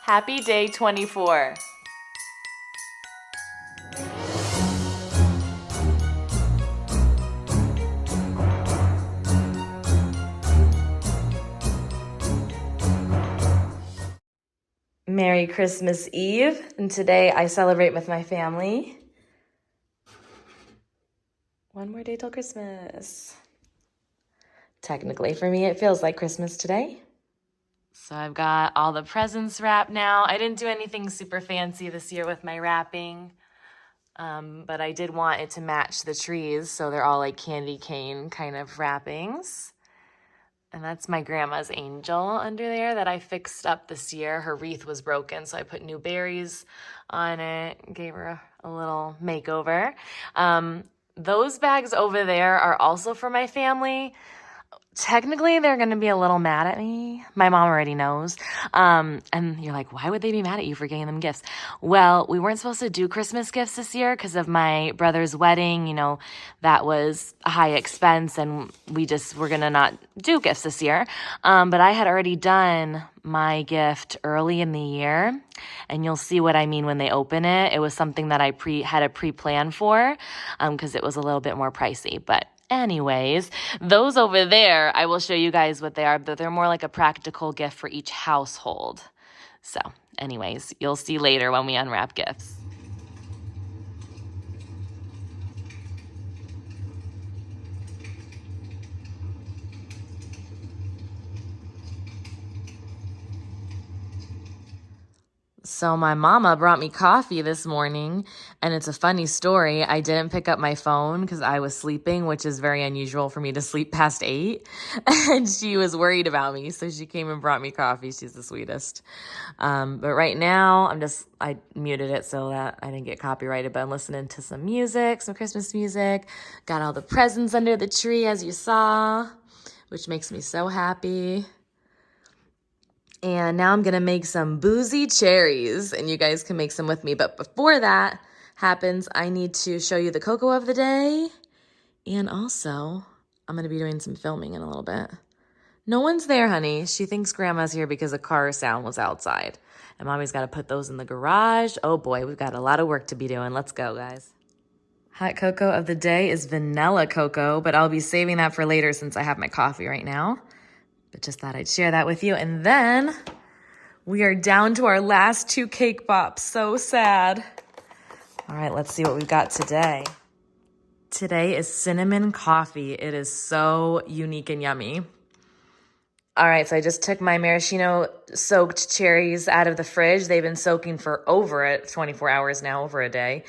Happy day 24. Merry Christmas Eve, and today I celebrate with my family. One more day till Christmas. Technically, for me, it feels like Christmas today. So I've got all the presents wrapped now. I didn't do anything super fancy this year with my wrapping, but I did want it to match the trees, so they're all like candy cane kind of wrappings. And that's my grandma's angel under there that I fixed up this year. Her wreath was broken, so I put new berries on it, gave her a little makeover. Those bags over there are also for my family. Technically, they're going to be a little mad at me. My mom already knows. And you're like, why would they be mad at you for getting them gifts? Well, we weren't supposed to do Christmas gifts this year because of my brother's wedding. You know, that was a high expense, and we're going to not do gifts this year. But I had already done my gift early in the year, and you'll see what I mean when they open it. It was something that I had a pre-plan for because it was a little bit more pricey, but anyways, those over there, I will show you guys what they are, but they're more like a practical gift for each household. So anyways, you'll see later when we unwrap gifts. So my mama brought me coffee this morning, and it's a funny story. I didn't pick up my phone because I was sleeping, which is very unusual for me to sleep past 8. And she was worried about me, so she came and brought me coffee. She's the sweetest. But right now, I muted it so that I didn't get copyrighted, but I'm listening to some music, some Christmas music. Got all the presents under the tree, as you saw, which makes me so happy. And now I'm going to make some Boozy cherries, and you guys can make some with me. But before that happens, I need to show you the cocoa of the day. And also, I'm going to be doing some filming in a little bit. No one's there, honey. She thinks Grandma's here because a car sound was outside. And Mommy's got to put those in the garage. Oh boy, we've got a lot of work to be doing. Let's go, guys. Hot cocoa of the day is vanilla cocoa, but I'll be saving that for later since I have my coffee right now. But just thought I'd share that with you. And then we are down to our last 2 cake pops. So sad. All right, let's see what we've got today. Today is cinnamon coffee. It is so unique and yummy. All right, so I just took my maraschino soaked cherries out of the fridge. They've been soaking for over 24 hours now, over a day.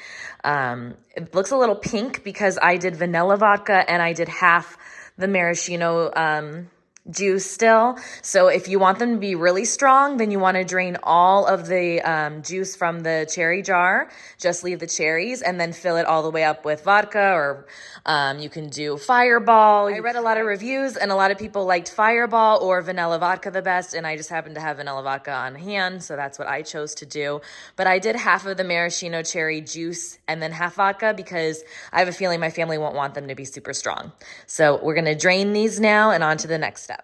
It looks a little pink because I did vanilla vodka and I did half the maraschino juice still. So if you want them to be really strong, then you want to drain all of the juice from the cherry jar. Just leave the cherries and then fill it all the way up with vodka, or you can do Fireball. I read a lot of reviews and a lot of people liked Fireball or vanilla vodka the best, and I just happened to have vanilla vodka on hand, so that's what I chose to do. But I did half of the maraschino cherry juice and then half vodka because I have a feeling my family won't want them to be super strong. So we're going to drain these now and on to the next step.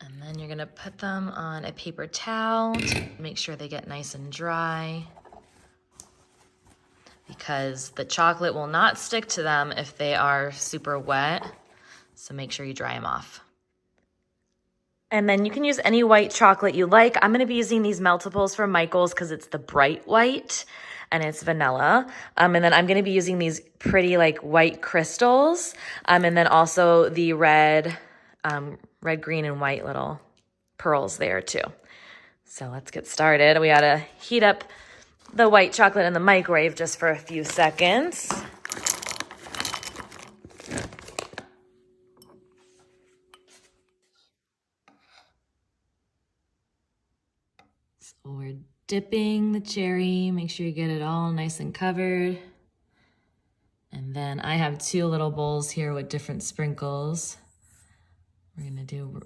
And then you're gonna put them on a paper towel to make sure they get nice and dry, because the chocolate will not stick to them if they are super wet. So make sure you dry them off. And then you can use any white chocolate you like. I'm gonna be using these Meltables from Michael's because it's the bright white and it's vanilla. And then I'm gonna be using these pretty like white crystals. And then also the red, green, and white little pearls there too. So let's get started. We gotta heat up the white chocolate in the microwave just for a few seconds. So we're dipping the cherry. Make sure you get it all nice and covered. And then I have 2 little bowls here with different sprinkles. We're gonna do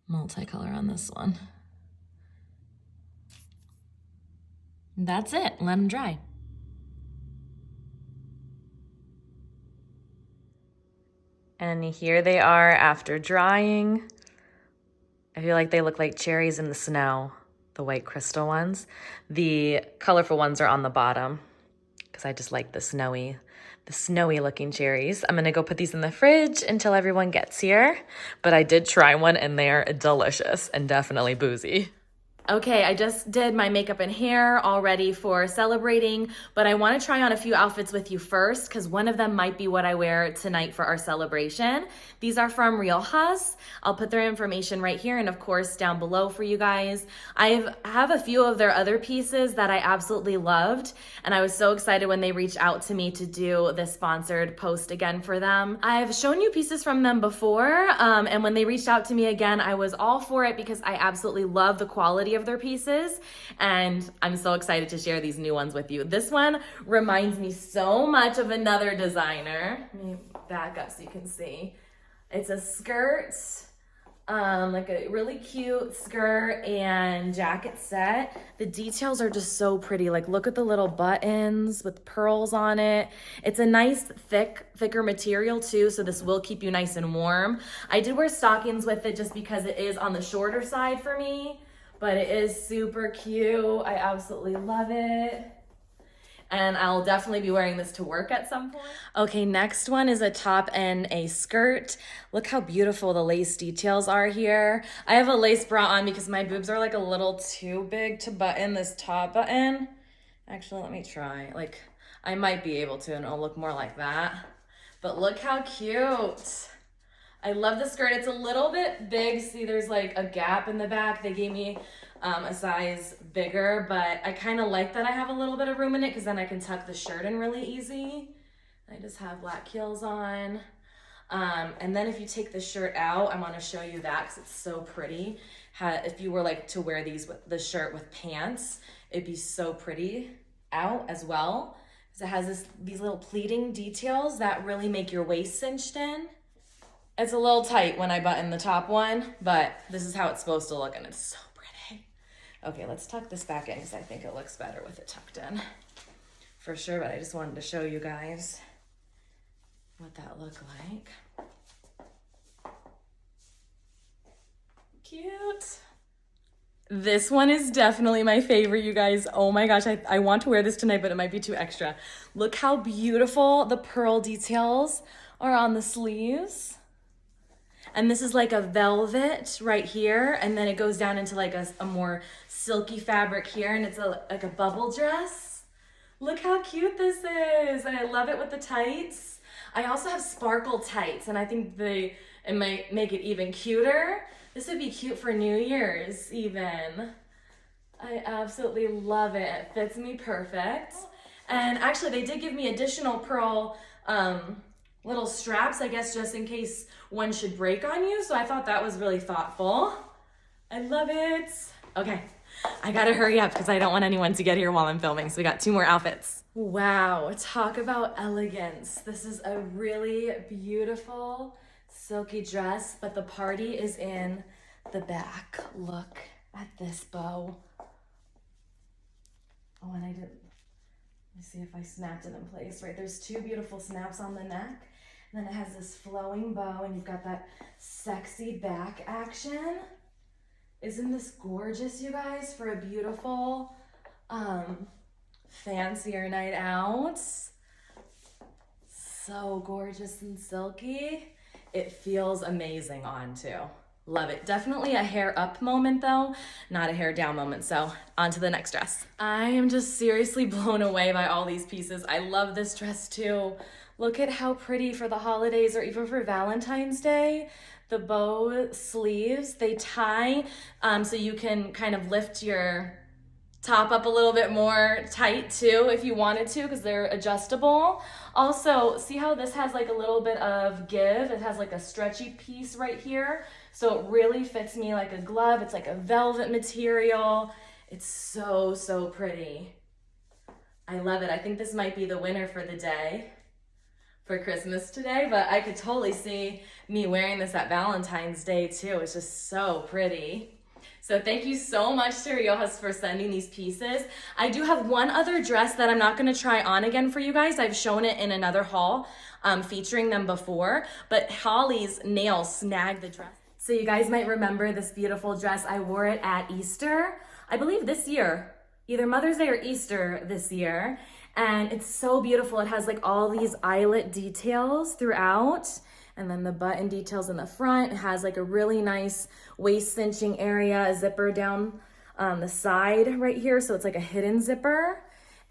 multicolor on this one. And that's it. Let them dry. And here they are after drying. I feel like they look like cherries in the snow, the white crystal ones. The colorful ones are on the bottom because I just like the snowy looking cherries. I'm gonna go put these in the fridge until everyone gets here. But I did try one and they're delicious and definitely boozy. Okay, I just did my makeup and hair all ready for celebrating, but I want to try on a few outfits with you first because one of them might be what I wear tonight for our celebration. These are from RIHOAS. I'll put their information right here and of course down below for you guys. I have a few of their other pieces that I absolutely loved, and I was so excited when they reached out to me to do this sponsored post again for them. I've shown you pieces from them before, and when they reached out to me again, I was all for it because I absolutely love the quality of their pieces, and I'm so excited to share these new ones with you. This one reminds me so much of another designer. Let me back up so you can see. It's a skirt, like a really cute skirt and jacket set. The details are just so pretty. Like, look at the little buttons with pearls on it. It's a nice thicker material too, so this will keep you nice and warm. I did wear stockings with it just because it is on the shorter side for me, but it is super cute. I absolutely love it. And I'll definitely be wearing this to work at some point. Okay, next one is a top and a skirt. Look how beautiful the lace details are here. I have a lace bra on because my boobs are like a little too big to button this top button. Actually, let me try. Like, I might be able to and it'll look more like that. But look how cute. I love the skirt. It's a little bit big. See, there's like a gap in the back. They gave me a size bigger, but I kind of like that I have a little bit of room in it because then I can tuck the shirt in really easy. I just have black heels on. And then if you take the shirt out, I want to show you that because it's so pretty. If you were like to wear these with the shirt with pants, it'd be so pretty out as well. Because it has these little pleating details that really make your waist cinched in. It's a little tight when I button the top one, but this is how it's supposed to look and it's so pretty. Okay, let's tuck this back in because I think it looks better with it tucked in. For sure, but I just wanted to show you guys what that looked like. Cute. This one is definitely my favorite, you guys. Oh my gosh, I want to wear this tonight, but it might be too extra. Look how beautiful the pearl details are on the sleeves. And this is like a velvet right here, and then it goes down into like a more silky fabric here, and it's like a bubble dress. Look how cute this is, and I love it with the tights. I also have sparkle tights, and I think it might make it even cuter. This would be cute for New Year's even. I absolutely love it. It fits me perfect. And actually, they did give me additional pearl little straps, I guess, just in case one should break on you. So I thought that was really thoughtful. I love it. Okay, I gotta hurry up because I don't want anyone to get here while I'm filming. So we got 2 more outfits. Wow, talk about elegance. This is a really beautiful silky dress, but the party is in the back. Look at this bow. Oh, and let me see if I snapped it in place, right? There's 2 beautiful snaps on the neck. And then it has this flowing bow, and you've got that sexy back action. Isn't this gorgeous, you guys, for a beautiful, fancier night out? So gorgeous and silky. It feels amazing on too. Love it. Definitely a hair up moment though, not a hair down moment. So on to the next dress. I am just seriously blown away by all these pieces. I love this dress too. Look at how pretty for the holidays or even for Valentine's Day. The bow sleeves, they tie so you can kind of lift your top up a little bit more tight too if you wanted to because they're adjustable. Also, see how this has like a little bit of give? It has like a stretchy piece right here. So it really fits me like a glove. It's like a velvet material. It's so, so pretty. I love it. I think this might be the winner for the day, for Christmas today, but I could totally see me wearing this at Valentine's Day too. It's just so pretty. So thank you so much to RIHOAS for sending these pieces. I do have one other dress that I'm not gonna try on again for you guys. I've shown it in another haul featuring them before, but Holly's nails snagged the dress. So you guys might remember this beautiful dress. I wore it at Easter, I believe this year, either Mother's Day or Easter this year. And it's so beautiful. It has like all these eyelet details throughout. And then the button details in the front. It has like a really nice waist cinching area, a zipper down the side right here. So it's like a hidden zipper.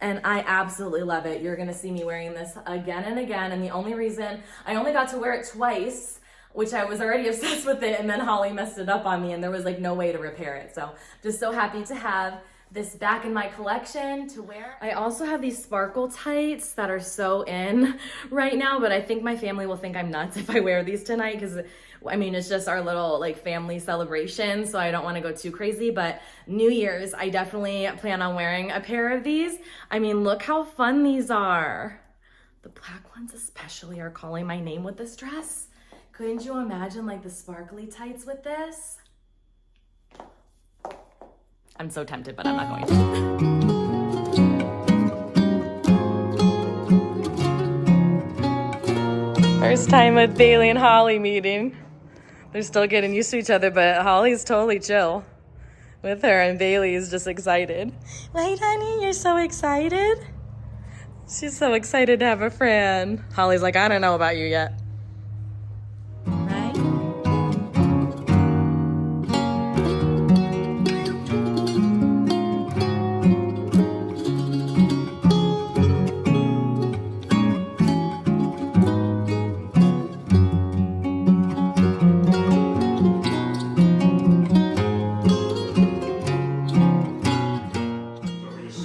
And I absolutely love it. You're gonna see me wearing this again and again. And the only reason, I only got to wear it twice, which I was already obsessed with it. And then Holly messed it up on me and there was like no way to repair it. So just so happy to have this back in my collection to wear. I also have these sparkle tights that are so in right now, but I think my family will think I'm nuts if I wear these tonight because I mean, it's just our little like family celebration, so I don't want to go too crazy, but New Year's, I definitely plan on wearing a pair of these. I mean, look how fun these are. The black ones especially are calling my name with this dress. Couldn't you imagine like the sparkly tights with this? I'm so tempted, but I'm not going to. First time with Bailey and Holly meeting. They're still getting used to each other, but Holly's totally chill with her, and Bailey is just excited. Right, honey? You're so excited? She's so excited to have a friend. Holly's like, I don't know about you yet.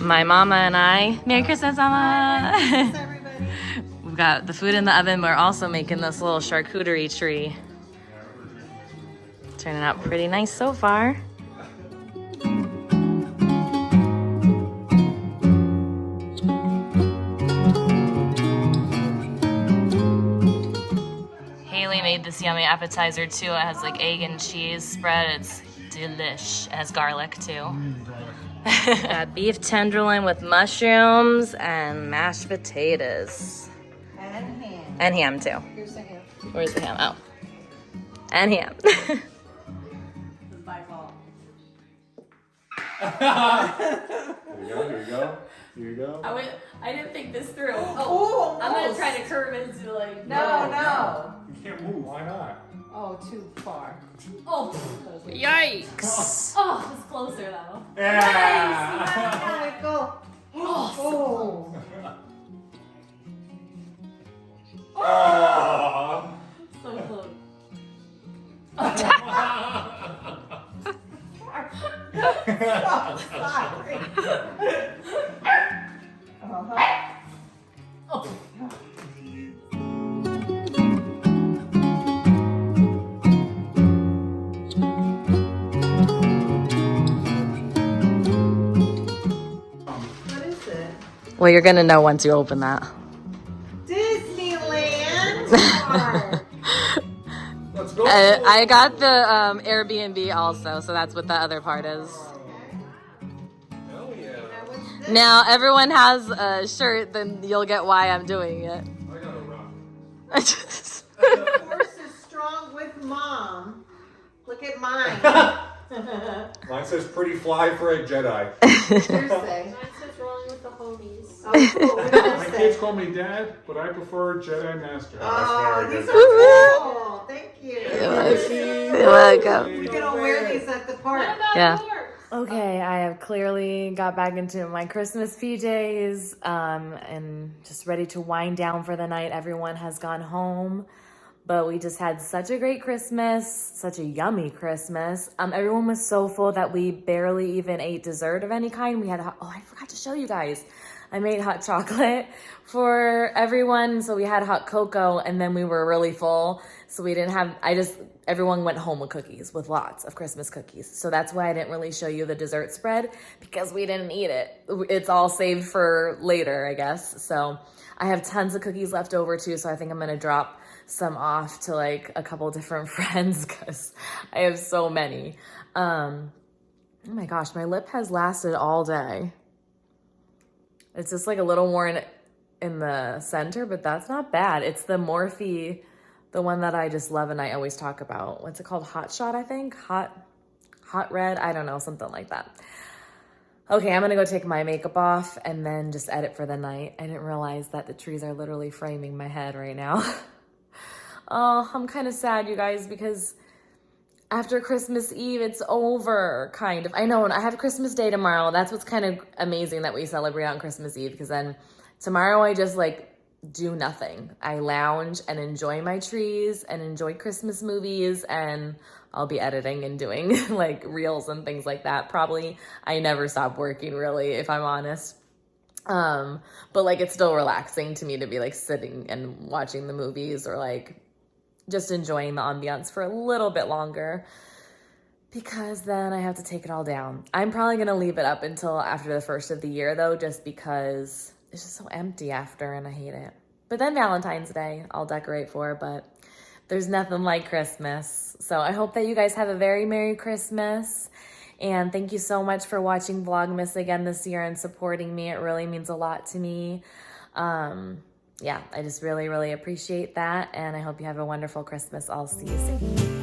My mama and I. Merry Christmas, Mama! Merry Christmas, everybody. We've got the food in the oven. We're also making this little charcuterie tree. Turning out pretty nice so far. Haley made this yummy appetizer too. It has like egg and cheese spread. It's delish. It has garlic too. Got beef tenderloin with mushrooms and mashed potatoes. And ham. And ham too. Here's the ham. Where's the ham? Oh. And ham. This is my fault. Here you go. Here you go. I didn't think this through. Oh, I'm gonna try to curve into like. No. You can't move. Why not? Oh, too far. Oh. Yikes. Oh, it's closer though. Yeah. Go. Oh. Oh. So close. Sorry. Oh. What is it? Well, you're gonna know once you open that. Disneyland. Let's go. I got the Airbnb also, so that's what the other part is. Hell yeah. Now, what's this? Now everyone has a shirt, then you'll get why I'm doing it. I got a rock. The force is strong with mom. Look at mine. Mine says pretty fly for a Jedi. Seriously. Mine says rolling with the homies. Oh, cool. What does My that kids say? call me Dad, but I prefer Jedi Master. Oh, these good. are cool. Thank you. You're welcome. We're gonna wear these at the park. What about Yeah. yours? Okay, I have clearly got back into my Christmas PJs and just ready to wind down for the night. Everyone has gone home, but we just had such a great Christmas, such a yummy Christmas. Everyone was so full that we barely even ate dessert of any kind. We had, I forgot to show you guys. I made hot chocolate for everyone. So we had hot cocoa and then we were really full. So we didn't have, everyone went home with cookies, with lots of Christmas cookies. So that's why I didn't really show you the dessert spread because we didn't eat it. It's all saved for later, I guess. So I have tons of cookies left over too. So I think I'm going to drop some off to like a couple different friends because I have so many. Oh my gosh, my lip has lasted all day. It's just like a little worn in the center, but that's not bad. It's the Morphe, the one that I just love and I always talk about. What's it called? Hot Shot, I think? Hot Red? I don't know, something like that. Okay, I'm gonna go take my makeup off and then just edit for the night. I didn't realize that the trees are literally framing my head right now. Oh, I'm kind of sad, you guys, because after Christmas Eve, it's over, kind of. I know, and I have Christmas Day tomorrow. That's what's kind of amazing that we celebrate on Christmas Eve, because then tomorrow I just like do nothing. I lounge and enjoy my trees and enjoy Christmas movies, and I'll be editing and doing like reels and things like that. Probably I never stop working, really, if I'm honest. But like it's still relaxing to me to be like sitting and watching the movies or like just enjoying the ambiance for a little bit longer, because then I have to take it all down. I'm probably gonna leave it up until after the first of the year though, just because it's just so empty after and I hate it. But then Valentine's Day I'll decorate for, but there's nothing like Christmas. So I hope that you guys have a very Merry Christmas. And thank you so much for watching Vlogmas again this year and supporting me. It really means a lot to me. Yeah, I just really, really appreciate that. And I hope you have a wonderful Christmas. I'll see you soon.